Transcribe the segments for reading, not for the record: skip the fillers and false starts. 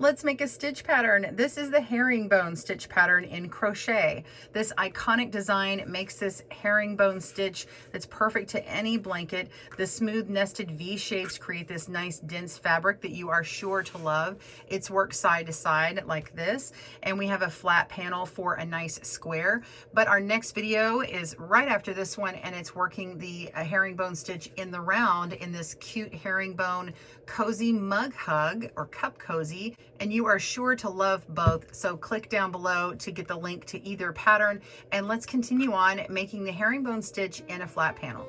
Let's make a stitch pattern. This is the herringbone stitch pattern in crochet. This iconic design makes this herringbone stitch that's perfect to any blanket. The smooth nested V shapes create this nice dense fabric that you are sure to love. It's worked side to side like this, and we have a flat panel for a nice square. But our next video is right after this one, and it's working the herringbone stitch in the round in this cute herringbone cozy mug hug or cup cozy, and you are sure to love both. So click down below to get the link to either pattern, and let's continue on making the herringbone stitch in a flat panel.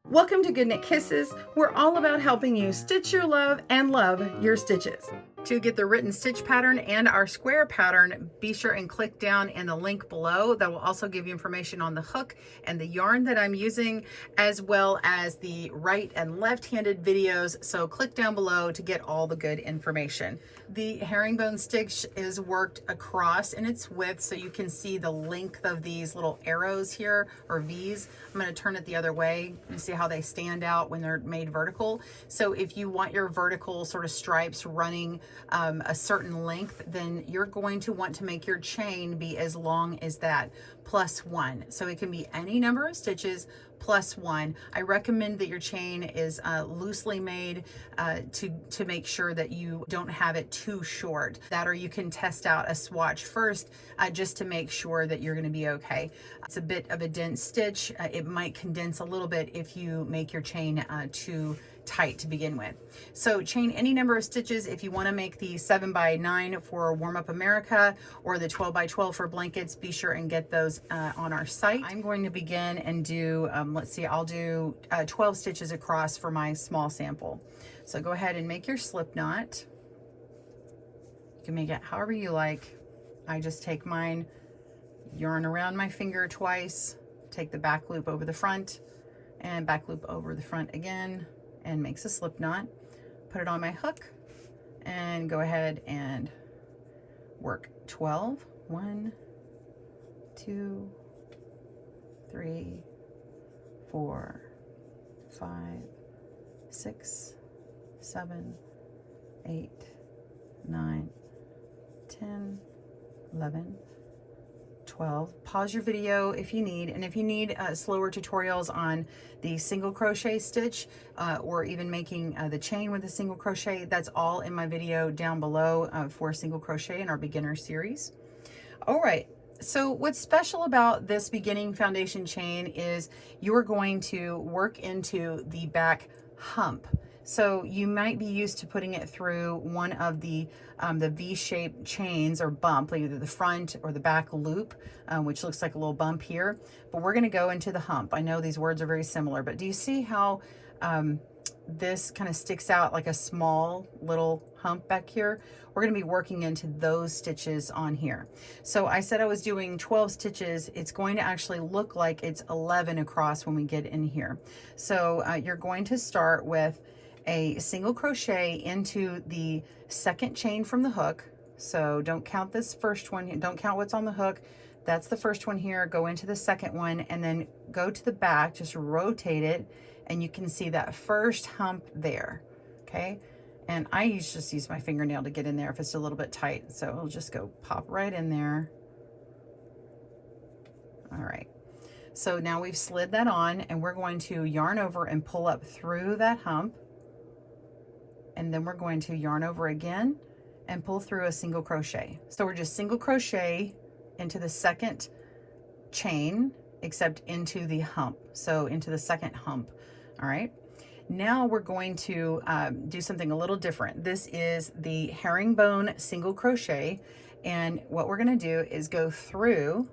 Welcome to GoodKnit Kisses. We're all about helping you stitch your love and love your stitches. To get the written stitch pattern and our square pattern, be sure and click down in the link below. That will also give you information on the hook and the yarn that I'm using, as well as the right and left-handed videos. So click down below to get all the good information. The herringbone stitch is worked across in its width, so you can see the length of these little arrows here, or V's. I'm going to turn it the other way. You see how they stand out when they're made vertical. So if you want your vertical sort of stripes running a certain length, then you're going to want to make your chain be as long as that, +1. So it can be any number of stitches +1. I recommend that your chain is loosely made to make sure that you don't have it too short. That, or you can test out a swatch first just to make sure that you're going to be okay. It's a bit of a dense stitch. It might condense a little bit if you make your chain too tight to begin with. So chain any number of stitches. If you want to make the 7x9 for Warm Up America or the 12x12 for blankets, be sure and get those on our site. I'm going to begin and do, let's see, I'll do 12 stitches across for my small sample. So go ahead and make your slip knot. You can make it however you like. I just take mine, yarn around my finger twice, take the back loop over the front and back loop over the front again, and makes a slip knot. Put it on my hook and go ahead and work 12. 1, 2, 3, 4, 5, 6, 7, 8, 9, 10, 11, 12. Pause your video if you need, and if you need slower tutorials on the single crochet stitch or even making the chain with a single crochet, that's all in my video down below for single crochet in our beginner series. All right, so what's special about this beginning foundation chain is you're going to work into the back hump. So you might be used to putting it through one of the V-shaped chains or bump, either the front or the back loop, which looks like a little bump here. But we're going to go into the hump. I know these words are very similar, but do you see how this kind of sticks out like a small little hump back here? We're going to be working into those stitches on here. So I said I was doing 12 stitches. It's going to actually look like it's 11 across when we get in here. So you're going to start with a single crochet into the second chain from the hook. So don't count this first one, don't count what's on the hook. That's the first one here. Go into the second one and then go to the back, just rotate it, and you can see that first hump there. Okay, and I just use my fingernail to get in there if it's a little bit tight, so it'll just go pop right in there. All right, so now we've slid that on, and we're going to yarn over and pull up through that hump. And then we're going to yarn over again and pull through a single crochet. So we're just single crochet into the second chain, except into the hump. So into the second hump. All right. Now we're going to do something a little different. This is the herringbone single crochet. And what we're going to do is go through,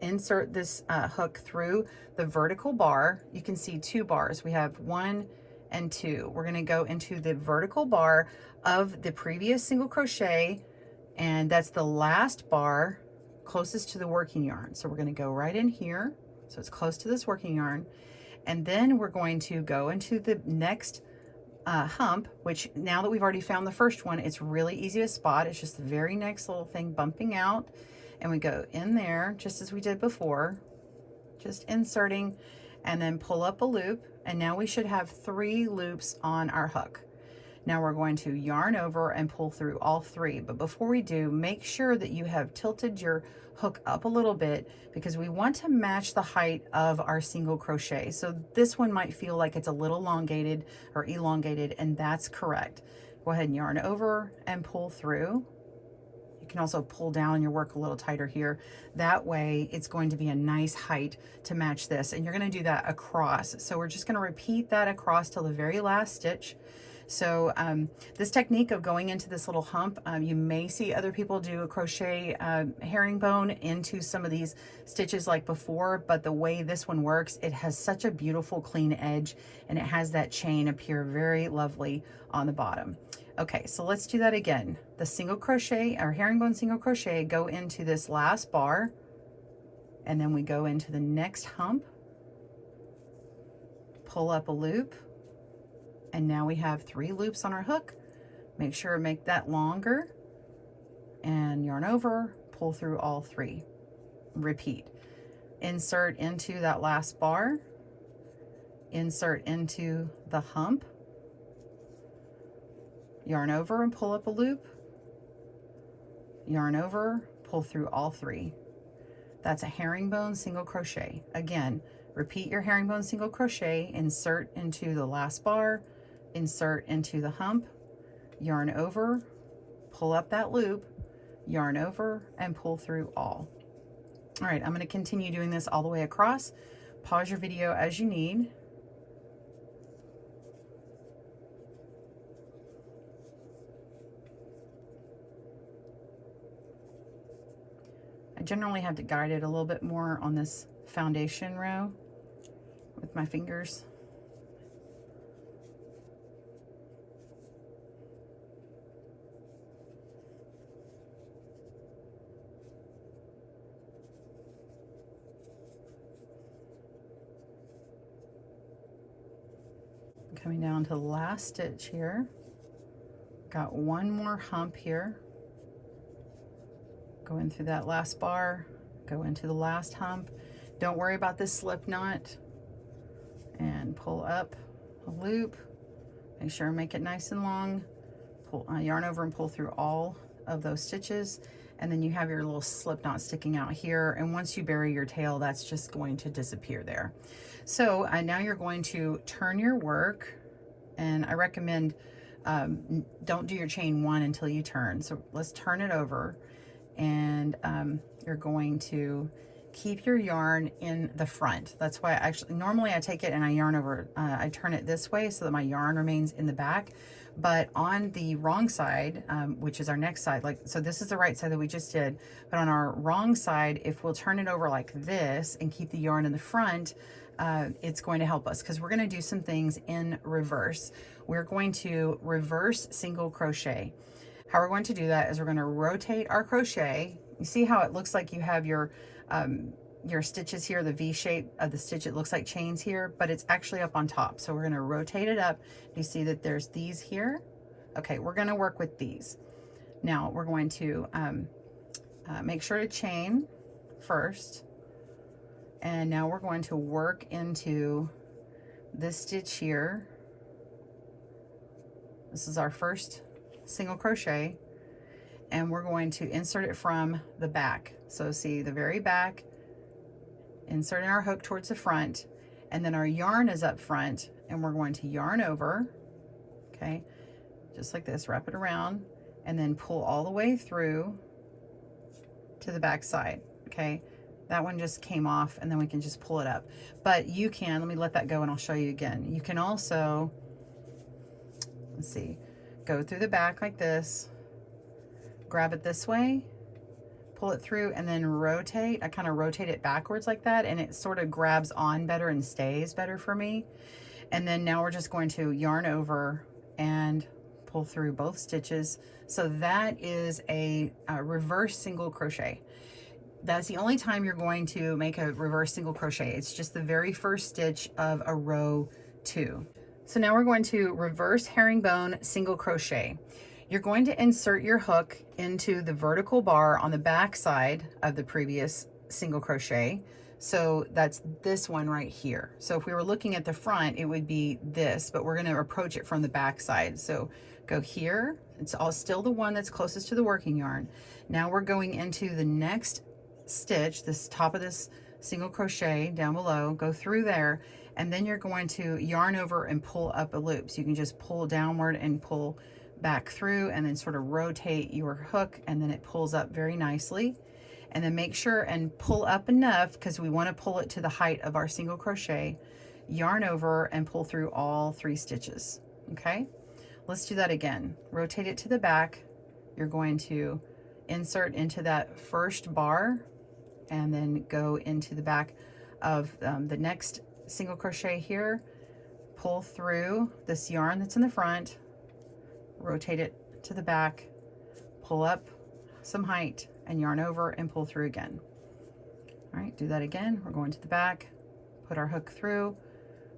insert this hook through the vertical bar. You can see 2 bars. We have 1 and 2. We're going to go into the vertical bar of the previous single crochet, and that's the last bar closest to the working yarn. So we're going to go right in here, so it's close to this working yarn, and then we're going to go into the next hump, which now that we've already found the first one, it's really easy to spot. It's just the very next little thing bumping out, and we go in there just as we did before, just inserting, and then pull up a loop, and now we should have 3 loops on our hook. Now we're going to yarn over and pull through all 3. But before we do, make sure that you have tilted your hook up a little bit because we want to match the height of our single crochet. So this one might feel like it's a little elongated, and that's correct. Go ahead and yarn over and pull through. You can also pull down your work a little tighter here. That way it's going to be a nice height to match this, and you're going to do that across. So we're just going to repeat that across till the very last stitch. So this technique of going into this little hump, you may see other people do a crochet herringbone into some of these stitches like before, but the way this one works, it has such a beautiful clean edge, and it has that chain appear very lovely on the bottom. Okay, so let's do that again. The single crochet, or herringbone single crochet, go into this last bar, and then we go into the next hump, pull up a loop, and now we have 3 loops on our hook. Make sure to make that longer, and yarn over, pull through all 3. Repeat. Insert into that last bar, insert into the hump, yarn over and pull up a loop, yarn over, pull through all 3. That's a herringbone single crochet. Again, repeat your herringbone single crochet, insert into the last bar, insert into the hump, yarn over, pull up that loop, yarn over, and pull through all. All right, I'm going to continue doing this all the way across. Pause your video as you need. I generally have to guide it a little bit more on this foundation row with my fingers. Coming down to the last stitch here. Got one more hump here. Go in through that last bar, go into the last hump. Don't worry about this slip knot, and pull up a loop. Make sure to make it nice and long. Pull, yarn over and pull through all of those stitches, and then you have your little slip knot sticking out here, and once you bury your tail, that's just going to disappear there. So now you're going to turn your work, and I recommend don't do your chain 1 until you turn. So let's turn it over, and you're going to keep your yarn in the front. That's why normally I take it and I yarn over, I turn it this way so that my yarn remains in the back. But on the wrong side, which is our next side, like, so this is the right side that we just did, but on our wrong side, if we'll turn it over like this and keep the yarn in the front, it's going to help us because we're going to do some things in reverse. We're going to reverse single crochet. How we're going to do that is we're going to rotate our crochet. You see how it looks like you have your stitches here, the V shape of the stitch, it looks like chains here, but it's actually up on top. So we're going to rotate it up. You see that there's these here. Okay, we're going to work with these. Now we're going to make sure to chain first. And now we're going to work into this stitch here. This is our first single crochet, and we're going to insert it from the back. So see the very back, inserting our hook towards the front, and then our yarn is up front, and we're going to yarn over, okay, just like this, wrap it around, and then pull all the way through to the back side, okay. That one just came off, and then we can just pull it up. But you can, let me let that go and I'll show you again. You can also, let's see, go through the back like this, grab it this way, pull it through, and then rotate. I kind of rotate it backwards like that, and it sort of grabs on better and stays better for me. And then now we're just going to yarn over and pull through both stitches. So that is a reverse single crochet. That's the only time you're going to make a reverse single crochet. It's just the very first stitch of a row 2. So now we're going to reverse herringbone single crochet. You're going to insert your hook into the vertical bar on the back side of the previous single crochet. So that's this one right here. So if we were looking at the front, it would be this, but we're going to approach it from the back side. So Go here. It's all still the one that's closest to the working yarn. Now we're going into the next stitch, this top of this single crochet down below, go through there, and then you're going to yarn over and pull up a loop. So you can just pull downward and pull back through, and then sort of rotate your hook, and then it pulls up very nicely. And then make sure and pull up enough, because we want to pull it to the height of our single crochet. Yarn over and pull through all 3 stitches. Okay, let's do that again. Rotate it to the back. You're going to insert into that first bar, and then go into the back of the next single crochet here. Pull through this yarn that's in the front, rotate it to the back, pull up some height, and yarn over and pull through again. All right, do that again. We're going to the back, put our hook through,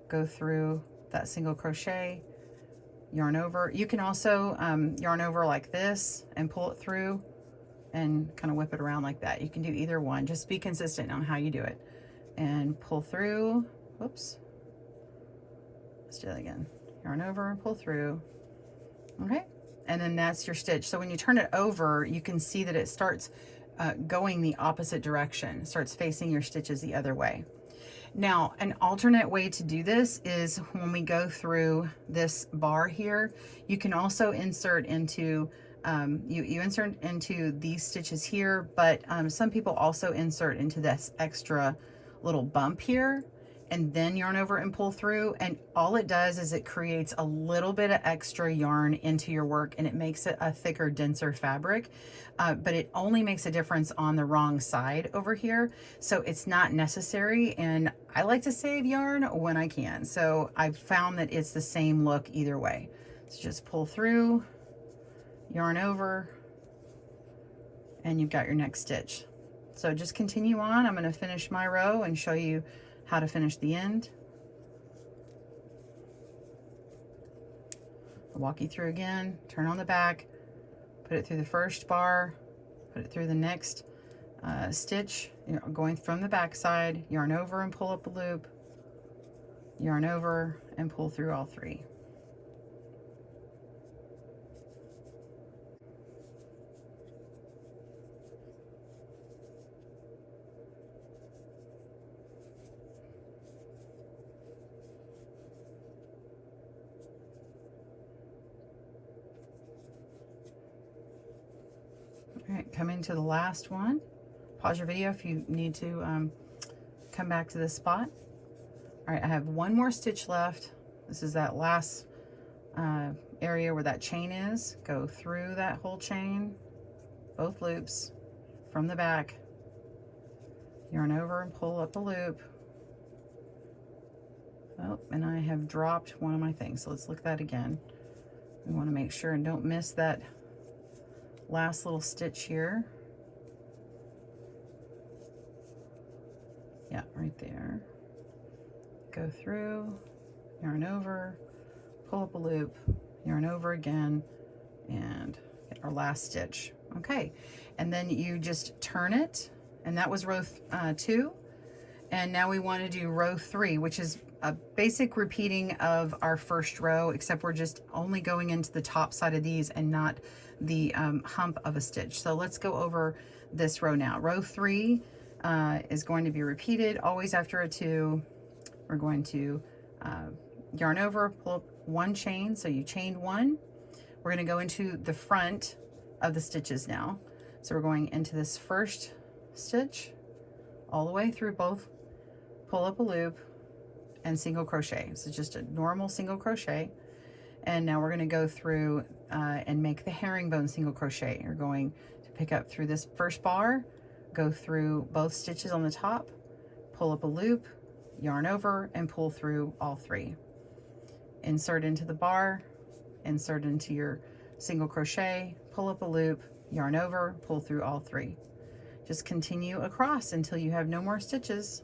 go through that single crochet, yarn over. You can also yarn over like this and pull it through and kind of whip it around like that. You can do either one. Just be consistent on how you do it. And pull through. Whoops. Let's do that again. Yarn over and pull through. Okay. And then that's your stitch. So when you turn it over, you can see that it starts going the opposite direction. It starts facing your stitches the other way. Now, an alternate way to do this is when we go through this bar here, you can also insert into, you insert into these stitches here, but some people also insert into this extra little bump here, and then yarn over and pull through. And all it does is it creates a little bit of extra yarn into your work, and it makes it a thicker, denser fabric, but it only makes a difference on the wrong side over here. So it's not necessary, and I like to save yarn when I can. So I've found that it's the same look either way. So just pull through, yarn over, and you've got your next stitch. So just continue on. I'm going to finish my row and show you how to finish the end. I'll walk you through again. Turn on the back, put it through the first bar, put it through the next stitch, going from the back side, yarn over and pull up a loop, yarn over and pull through all 3. All right, coming to the last one. Pause your video if you need to come back to this spot. All right, I have one more stitch left. This is that last area where that chain is. Go through that whole chain, both loops, from the back, yarn over and pull up a loop. Oh, and I have dropped one of my things, so let's look at that again. We want to make sure and don't miss that last little stitch here. Yeah, right there. Go through, yarn over, pull up a loop, yarn over again, and get our last stitch. Okay, and then you just turn it, and that was row 2. And now we want to do row 3, which is a basic repeating of our first row, except we're just only going into the top side of these and not the hump of a stitch. So let's go over this row now. Row 3 is going to be repeated always after a 2. We're going to yarn over, pull up 1 chain, so you chained 1. We're going to go into the front of the stitches now. So we're going into this first stitch all the way through both, pull up a loop, and single crochet. So just a normal single crochet. And now we're going to go through and make the herringbone single crochet. You're going to pick up through this first bar, go through both stitches on the top, pull up a loop, yarn over, and pull through all 3. Insert into the bar, insert into your single crochet, pull up a loop, yarn over, pull through all 3. Just continue across until you have no more stitches.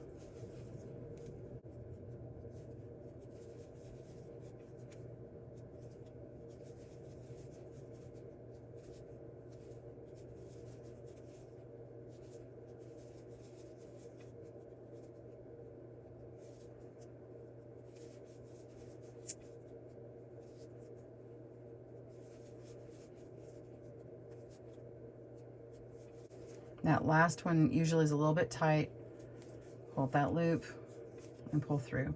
That last one usually is a little bit tight. Hold that loop and pull through.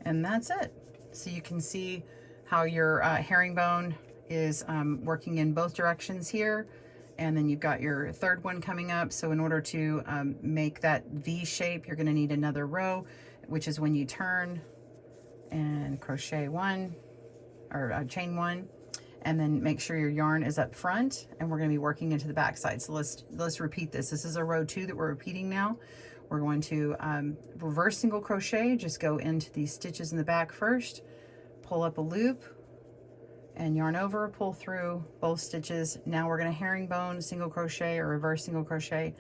And that's it. So you can see how your herringbone is working in both directions here. And then you've got your third one coming up. So in order to make that V shape, you're gonna need another row, which is when you turn and crochet one, or chain one, and then make sure your yarn is up front, and we're gonna be working into the back side. So let's repeat this. This is a row 2 that we're repeating now. We're going to reverse single crochet, just go into these stitches in the back first, pull up a loop, and yarn over, pull through both stitches. Now we're gonna herringbone single crochet or reverse single crochet,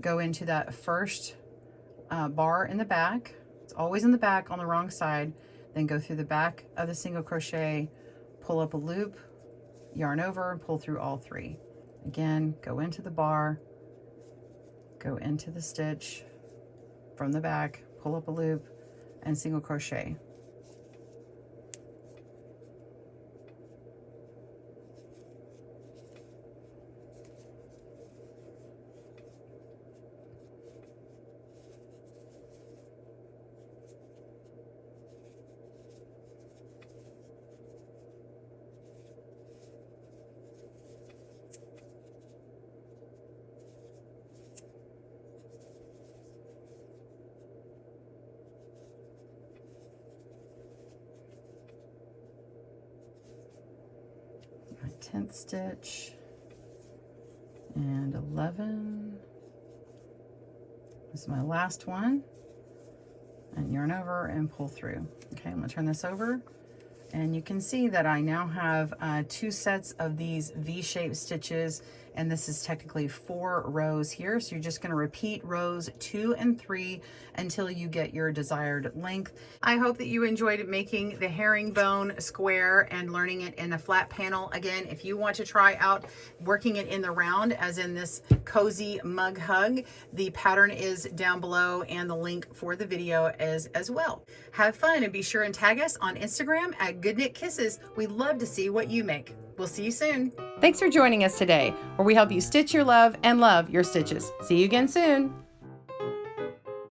go into that first bar in the back. It's always in the back on the wrong side. Then go through the back of the single crochet, pull up a loop, yarn over, pull through all 3. Again, go into the bar, go into the stitch from the back, pull up a loop, and single crochet. My 10th stitch and 11. This is my last one, and yarn over and pull through. Okay, I'm gonna turn this over, and you can see that I now have 2 sets of these V-shaped stitches, and this is technically 4 rows here. So you're just gonna repeat rows 2 and 3 until you get your desired length. I hope that you enjoyed making the herringbone square and learning it in a flat panel. Again, if you want to try out working it in the round, as in this cozy mug hug, the pattern is down below and the link for the video is as well. Have fun and be sure and tag us on Instagram at GoodKnitKisses. We'd love to see what you make. We'll see you soon. Thanks for joining us today, where we help you stitch your love and love your stitches. See you again soon.